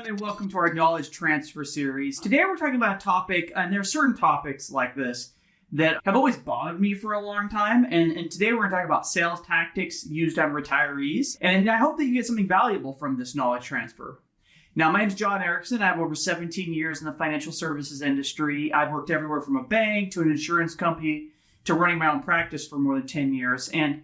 and welcome to our knowledge transfer series. Today we're talking about a topic, and there are certain topics like this that have always bothered me for a long time, and today we're going to talk about sales tactics used on retirees, and I hope that you get something valuable from this knowledge transfer. Now, my name is John Erickson. I have over 17 years in the financial services industry. I've worked everywhere from a bank to an insurance company to running my own practice for more than 10 years, and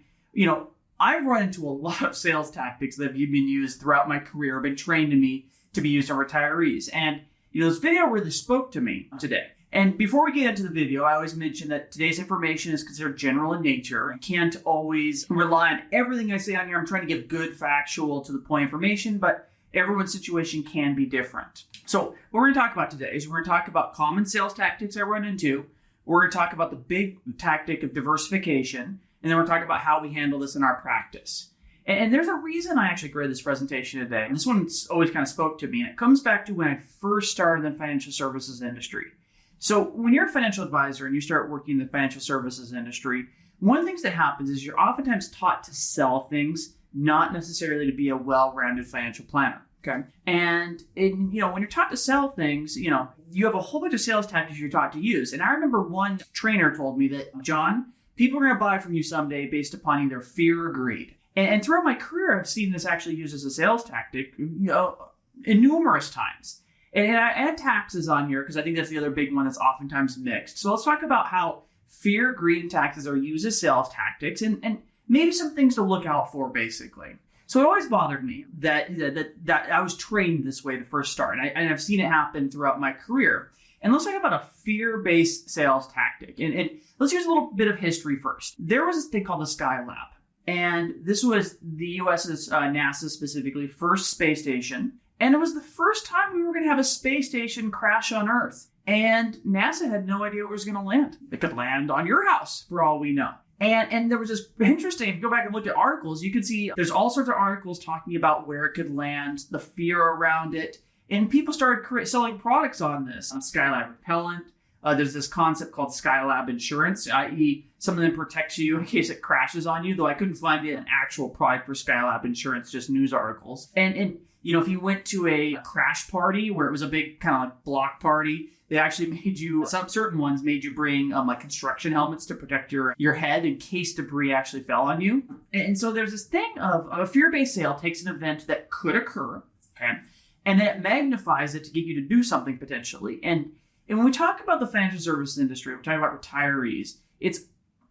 I've run into a lot of sales tactics that have been used throughout my career, been trained to me to be used on retirees. And this video really spoke to me today. And before we get into the video, I always mention that today's information is considered general in nature. I can't always rely on everything I say on here. I'm trying to give good, factual, to the point information, but everyone's situation can be different. So what we're going to talk about today is we're going to talk about common sales tactics I run into. We're going to talk about the big tactic of diversification. And then we're talking about how we handle this in our practice. And there's a reason I actually created this presentation today. And this one always kind of spoke to me. And it comes back to when I first started in the financial services industry. So when you're a financial advisor and you start working in the financial services industry, one of the things that happens is you're oftentimes taught to sell things, not necessarily to be a well-rounded financial planner. Okay. And when you're taught to sell things, you have a whole bunch of sales tactics you're taught to use. And I remember one trainer told me that, John, people are going to buy from you someday based upon either fear or greed. And throughout my career, I've seen this actually used as a sales tactic, in numerous times. And I add taxes on here because I think that's the other big one that's oftentimes mixed. So let's talk about how fear, greed, and taxes are used as sales tactics and maybe some things to look out for, basically. So it always bothered me that I was trained this way to first start. And I've seen it happen throughout my career. And let's talk about a fear-based sales tactic. And let's use a little bit of history first. There was this thing called the Skylab. And this was the U.S.'s, NASA specifically, first space station. And it was the first time we were going to have a space station crash on Earth. And NASA had no idea where it was going to land. It could land on your house, for all we know. And there was this interesting, if you go back and look at articles, you can see there's all sorts of articles talking about where it could land, the fear around it. And people started selling products on this. Skylab repellent. There's this concept called Skylab insurance, i.e. something that protects you in case it crashes on you, though I couldn't find an actual product for Skylab insurance, just news articles. And if you went to a crash party where it was a big kind of like block party, they actually made you, some certain ones made you bring like construction helmets to protect your head in case debris actually fell on you. And so there's this thing of a fear-based sale takes an event that could occur, okay, and then it magnifies it to get you to do something potentially. And when we talk about the financial services industry, we're talking about retirees, it's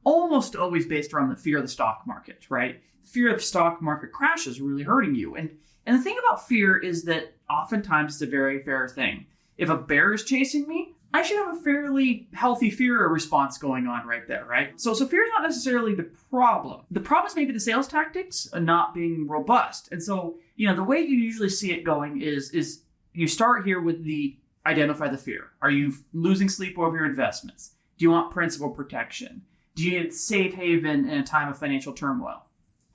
almost always based around the fear of the stock market, right? The fear of the stock market crashes really hurting you. And the thing about fear is that oftentimes it's a very fair thing. If a bear is chasing me, I should have a fairly healthy fear response going on right there, right? So fear is not necessarily the problem. The problem is maybe the sales tactics not being robust. And so, the way you usually see it going is you start here with the identify the fear. Are you losing sleep over your investments? Do you want principal protection? Do you need safe haven in a time of financial turmoil?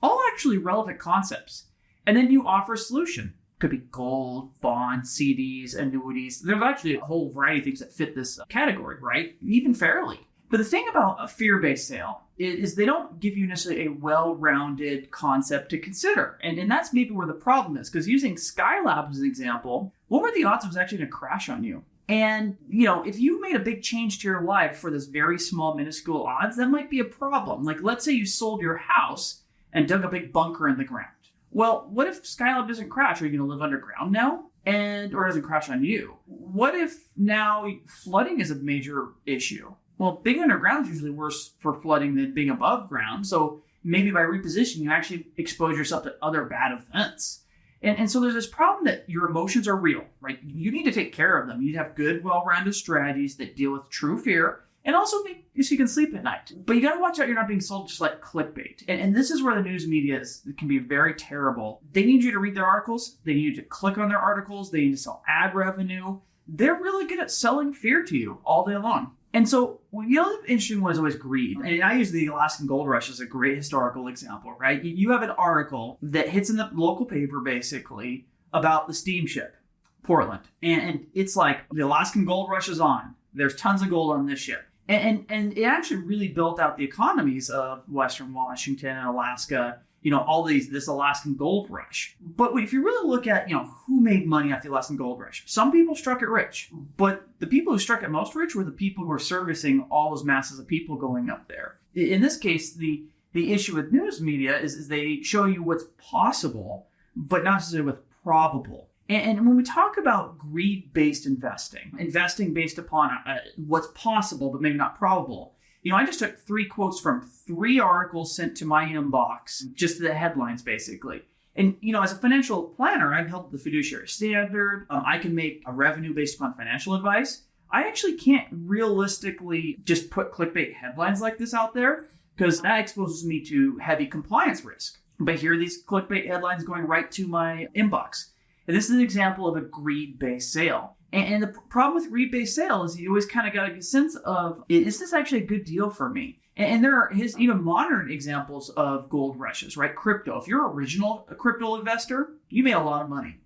All actually relevant concepts. And then you offer a solution. Could be gold, bonds, CDs, annuities. There's actually a whole variety of things that fit this category, right? Even fairly. But the thing about a fear-based sale is they don't give you necessarily a well-rounded concept to consider. And that's maybe where the problem is. Because using Skylab as an example, what were the odds it was actually going to crash on you? And, if you made a big change to your life for this very small, minuscule odds, that might be a problem. Like, let's say you sold your house and dug a big bunker in the ground. Well, what if Skylab doesn't crash? Are you going to live underground now? Or doesn't crash on you? What if now flooding is a major issue? Well, being underground is usually worse for flooding than being above ground. So maybe by repositioning, you actually expose yourself to other bad events. And so there's this problem that your emotions are real, right? You need to take care of them. You need to have good, well-rounded strategies that deal with true fear and also so you can sleep at night. But you got to watch out you're not being sold just like clickbait. And this is where the news media can be very terrible. They need you to read their articles. They need you to click on their articles. They need to sell ad revenue. They're really good at selling fear to you all day long. And so the other interesting one is always greed. And I use the Alaskan Gold Rush as a great historical example, right? You have an article that hits in the local paper, basically, about the steamship, Portland. And it's like, the Alaskan Gold Rush is on. There's tons of gold on this ship. And it actually really built out the economies of Western Washington and Alaska all this Alaskan gold rush. But if you really look at, who made money off the Alaskan gold rush, some people struck it rich. But the people who struck it most rich were the people who were servicing all those masses of people going up there. In this case, the issue with news media is they show you what's possible, but not necessarily what's probable. And when we talk about greed-based investing based upon what's possible, but maybe not probable, I just took 3 quotes from 3 articles sent to my inbox, just the headlines, basically. And, as a financial planner, I've held the fiduciary standard. I can make a revenue based upon financial advice. I actually can't realistically just put clickbait headlines like this out there because that exposes me to heavy compliance risk. But here are these clickbait headlines going right to my inbox. And this is an example of a greed-based sale. And the problem with greed-based sale is you always kind of got a sense of, is this actually a good deal for me? And there are even modern examples of gold rushes, right? Crypto. If you're an original crypto investor, you made a lot of money.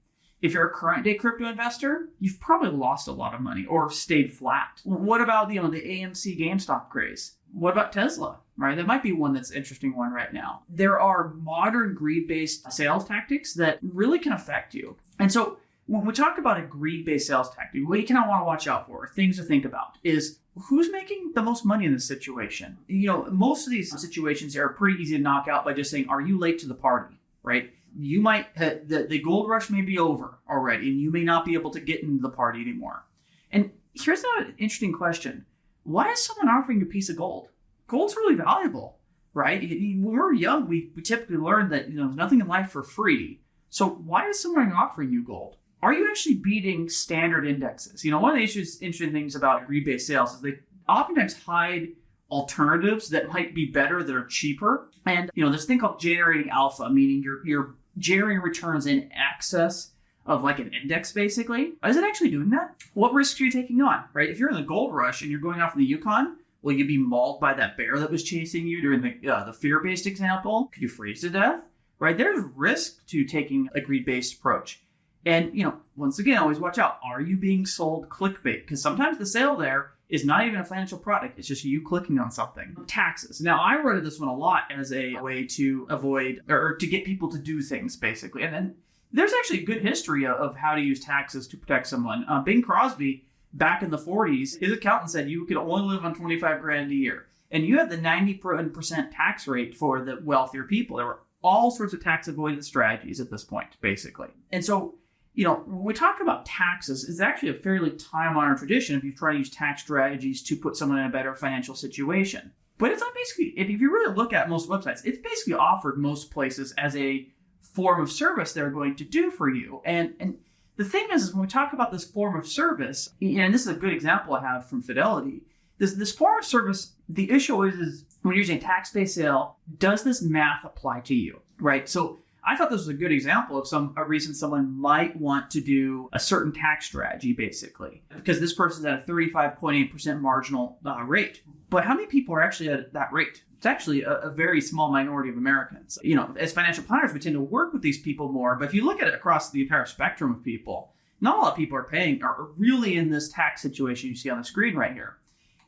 If you're a current day crypto investor, you've probably lost a lot of money or stayed flat. What about the AMC GameStop craze? What about Tesla, right? That might be one that's an interesting one right now. There are modern greed-based sales tactics that really can affect you. And so when we talk about a greed-based sales tactic, what you kind of want to watch out for, things to think about, is who's making the most money in this situation? Most of these situations are pretty easy to knock out by just saying, are you late to the party, right? You might, the gold rush may be over already, and you may not be able to get into the party anymore. And here's an interesting question. Why is someone offering you a piece of gold? Gold's really valuable, right? When we're young, we typically learn that there's nothing in life for free. So why is someone offering you gold? Are you actually beating standard indexes? One of the interesting things about greed-based sales is they oftentimes hide alternatives that might be better, that are cheaper. And, this thing called generating alpha, meaning you're generating returns in excess of like an index, basically. Is it actually doing that? What risks are you taking on, right? If you're in the gold rush and you're going off in the Yukon, will you be mauled by that bear that was chasing you during the fear-based example? Could you freeze to death, right? There's risk to taking a greed-based approach. And, once again, always watch out. Are you being sold clickbait? Because sometimes the sale there is not even a financial product. It's just you clicking on something. Taxes. Now, I run this one a lot as a way to avoid or to get people to do things, basically. And then there's actually a good history of how to use taxes to protect someone. Bing Crosby, back in the 40s, his accountant said you could only live on $25,000 a year. And you had the 90% tax rate for the wealthier people. There were all sorts of tax avoidance strategies at this point, basically. And so, when we talk about taxes, it's actually a fairly time-honored tradition if you try to use tax strategies to put someone in a better financial situation. But it's not basically, if you really look at most websites, it's basically offered most places as a form of service they're going to do for you. And the thing is when we talk about this form of service, and this is a good example I have from Fidelity, this form of service, the issue is when you're using a tax-based sale, does this math apply to you, right? So I thought this was a good example of a reason someone might want to do a certain tax strategy, basically, because this person's at a 35.8% marginal rate. But how many people are actually at that rate? It's actually a very small minority of Americans. As financial planners, we tend to work with these people more. But if you look at it across the entire spectrum of people, not a lot of people are really in this tax situation you see on the screen right here.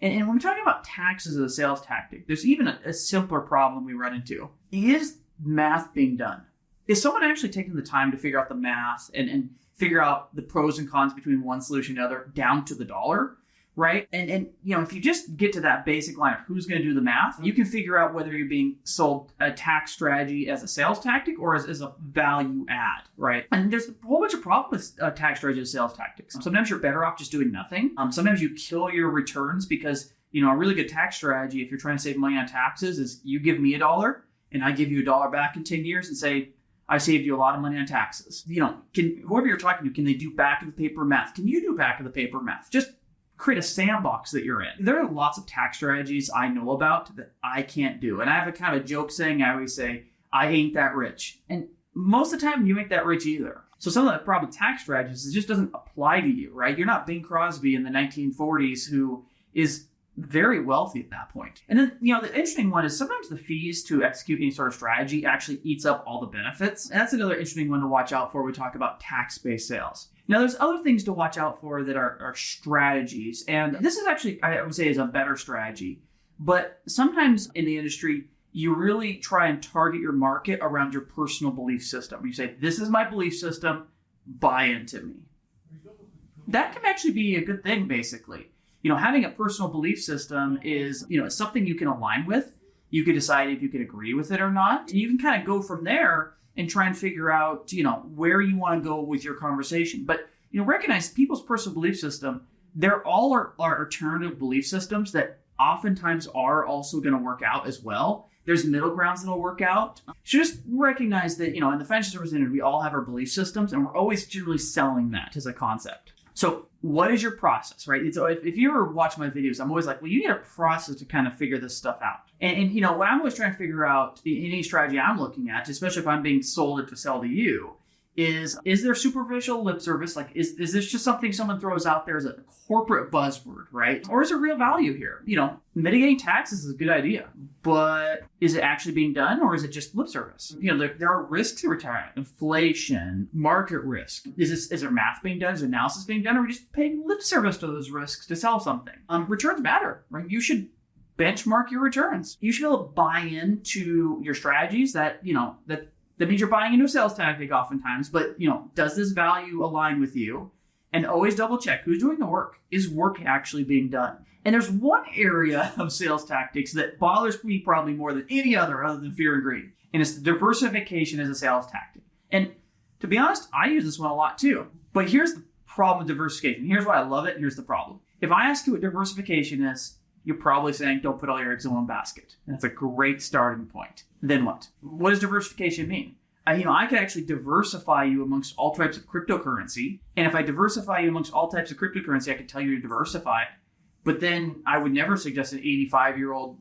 And when we're talking about taxes as a sales tactic, there's even a simpler problem we run into. Is math being done? Is someone actually taking the time to figure out the math and figure out the pros and cons between one solution and the other down to the dollar, right? And if you just get to that basic line of who's going to do the math, you can figure out whether you're being sold a tax strategy as a sales tactic or as a value add, right? And there's a whole bunch of problems with tax strategy as sales tactics. Sometimes you're better off just doing nothing. Sometimes you kill your returns because, a really good tax strategy, if you're trying to save money on taxes, is you give me $1 and I give you $1 back in 10 years and say, I saved you a lot of money on taxes. Whoever you're talking to, can they do back of the paper math? Can you do back of the paper math? Just create a sandbox that you're in. There are lots of tax strategies I know about that I can't do. And I have a kind of a joke saying, I always say, I ain't that rich. And most of the time, you ain't that rich either. So some of the problem with tax strategies, it just doesn't apply to you, right? You're not Bing Crosby in the 1940s who is very wealthy at that point. And then, the interesting one is sometimes the fees to execute any sort of strategy actually eats up all the benefits. And that's another interesting one to watch out for when we talk about tax-based sales. Now, there's other things to watch out for that are strategies. And this is actually, I would say, is a better strategy. But sometimes in the industry, you really try and target your market around your personal belief system. You say, this is my belief system, buy into me. That can actually be a good thing, basically. Having a personal belief system is, something you can align with. You can decide if you can agree with it or not. And you can kind of go from there and try and figure out, where you want to go with your conversation. But, recognize people's personal belief system, they're all are alternative belief systems that oftentimes are also going to work out as well. There's middle grounds that'll work out. So just recognize that, in the financial services industry, we all have our belief systems, and we're always generally selling that as a concept. So what is your process, right? So if you ever watch my videos, I'm always like, well, you need a process to kind of figure this stuff out. And what I'm always trying to figure out in any strategy I'm looking at, especially if I'm being sold it to sell to you, is there superficial lip service? Like, is this just something someone throws out there as a corporate buzzword, right? Or is there real value here? Mitigating taxes is a good idea, but is it actually being done, or is it just lip service? There are risks to retirement, inflation, market risk. Is there math being done? Is there analysis being done? Or are we just paying lip service to those risks to sell something? Returns matter, right? You should benchmark your returns. You should be able to buy into your strategies that means you're buying into a sales tactic oftentimes, but does this value align with you? And always double check who's doing the work. Is work actually being done? And there's one area of sales tactics that bothers me probably more than any other than fear and greed. And it's the diversification as a sales tactic. And to be honest, I use this one a lot too. But here's the problem with diversification. Here's why I love it. And here's the problem. If I ask you what diversification is, you're probably saying don't put all your eggs in one basket. And that's a great starting point. Then what? What does diversification mean? I could actually diversify you amongst all types of cryptocurrency. And if I diversify you amongst all types of cryptocurrency, I could tell you to diversify. But then I would never suggest an 85-year-old,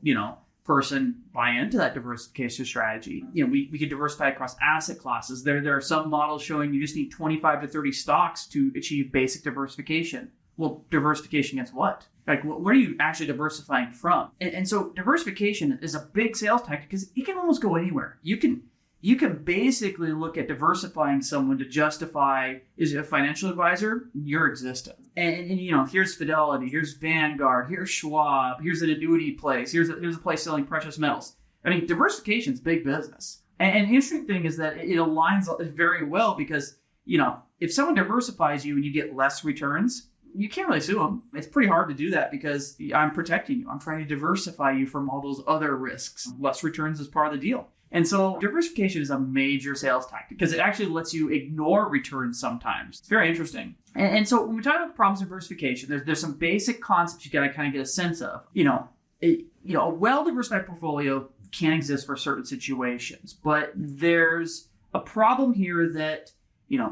person buy into that diversification strategy. We could diversify across asset classes. There are some models showing you just need 25 to 30 stocks to achieve basic diversification. Well, diversification against what? Like, what are you actually diversifying from? And so diversification is a big sales tactic because it can almost go anywhere. You can basically look at diversifying someone to justify, is it a financial advisor? Your existence. And here's Fidelity, here's Vanguard, here's Schwab, here's an annuity place, here's a place selling precious metals. Diversification is big business. And the interesting thing is that it aligns very well because, if someone diversifies you and you get less returns, you can't really sue them. It's pretty hard to do that because I'm protecting you. I'm trying to diversify you from all those other risks. Less returns is part of the deal. And so diversification is a major sales tactic because it actually lets you ignore returns sometimes. It's very interesting. And so when we talk about problems of diversification, there's some basic concepts you got to kind of get a sense of. A well-diversified portfolio can exist for certain situations, but there's a problem here that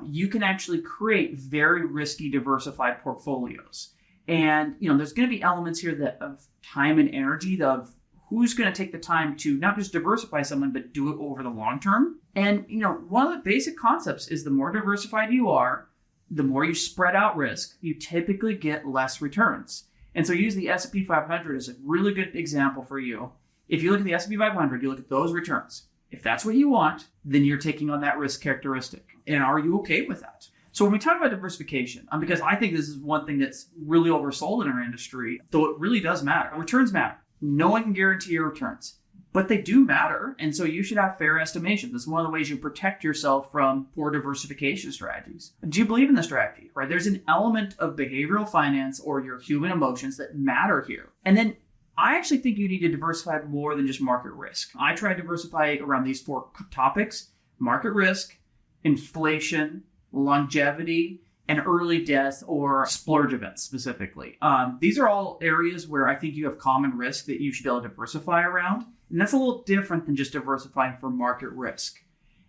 you can actually create very risky diversified portfolios. And, there's going to be elements here of time and energy of who's going to take the time to not just diversify someone, but do it over the long term. And, one of the basic concepts is the more diversified you are, the more you spread out risk, you typically get less returns. And so use the S&P 500 as a really good example for you. If you look at the S&P 500, you look at those returns. If that's what you want, then you're taking on that risk characteristic. And are you okay with that? So when we talk about diversification, because I think this is one thing that's really oversold in our industry, though it really does matter. Returns matter. No one can guarantee your returns, but they do matter. And so you should have fair estimation. This is one of the ways you protect yourself from poor diversification strategies. Do you believe in the strategy, right? There's an element of behavioral finance or your human emotions that matter here. And then I actually think you need to diversify more than just market risk. I try to diversify around these four topics: market risk, inflation, longevity, and early death or splurge events specifically. These are all areas where I think you have common risk that you should be able to diversify around. And that's a little different than just diversifying for market risk.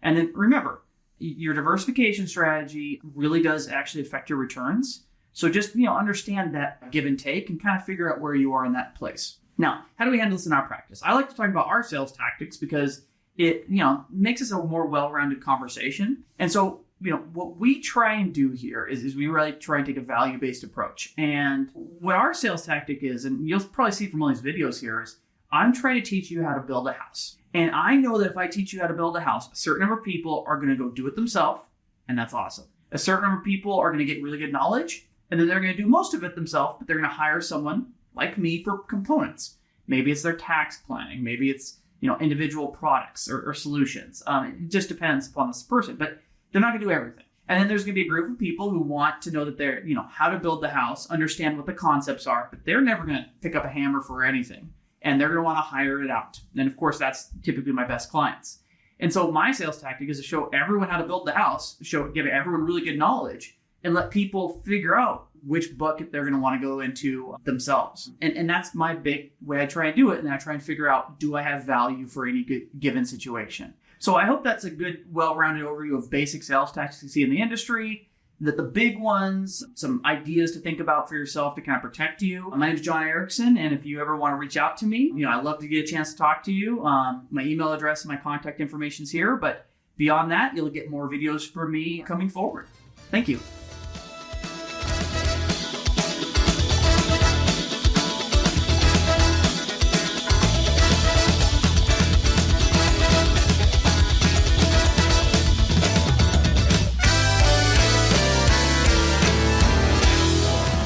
And then remember, your diversification strategy really does actually affect your returns. So just understand that give and take and kind of figure out where you are in that place. Now, how do we handle this in our practice? I like to talk about our sales tactics because it makes us a more well-rounded conversation. And so what we try and do here is we really try and take a value-based approach. And what our sales tactic is, and you'll probably see from all these videos here, is I'm trying to teach you how to build a house. And I know that if I teach you how to build a house, a certain number of people are going to go do it themselves, and that's awesome. A certain number of people are going to get really good knowledge, and then they're going to do most of it themselves, but they're going to hire someone like me for components. Maybe it's their tax planning. Maybe it's individual products or solutions. It just depends upon this person, but they're not going to do everything. And then there's going to be a group of people who want to know that they're, how to build the house, understand what the concepts are, but they're never going to pick up a hammer for anything. And they're going to want to hire it out. And of course, that's typically my best clients. And so my sales tactic is to show everyone how to build the house, give everyone really good knowledge, and let people figure out which bucket they're going to want to go into themselves. And that's my big way I try and do it. And I try and figure out, do I have value for any given situation? So I hope that's a good, well-rounded overview of basic sales tactics you see in the industry, that the big ones, some ideas to think about for yourself to kind of protect you. My name is John Erickson, and if you ever want to reach out to me, I'd love to get a chance to talk to you. My email address and my contact information is here, but beyond that, you'll get more videos from me coming forward. Thank you.